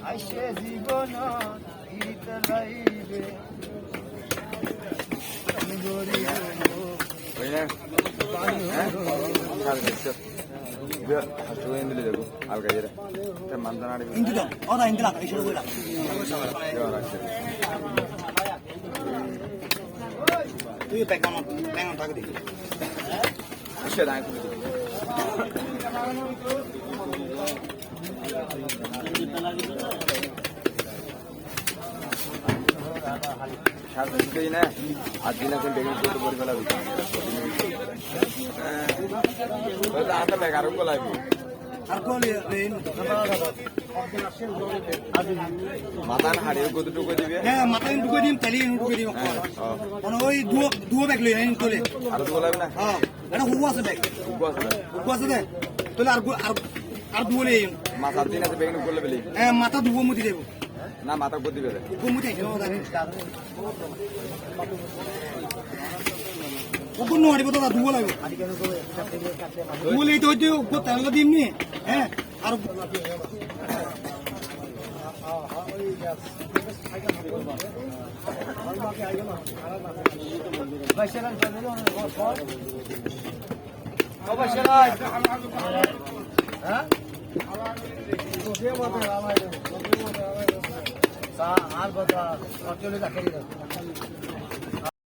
আইসে জীবন গীত গাইবে না আজ দিন এখন দেখে পরি ফেলা আটা ব্যাগ আরো লাগবে মাথা না হারিয়ে কতটুকু দিবে হ্যাঁ মাথা ঢুকে দিন তাহলে ঢুকে দিন ওই দুও ব্যাগ লই আইন তোলে আর দুটো লাগবে না হ্যাঁ এটা হুবু আছে ব্যাগ হুবু আছে দে তোলে আর দুও লই আইন মাথা দিন আছে ব্যাগ করলে বেলি হ্যাঁ মাথা দুও মুতি দেব না মাথা কত দিবে মুতি ওগুলো হারিব তো দুও লাগবে দুও লই তো ওই তেল দিন নি হ্যাঁ আর আর কথা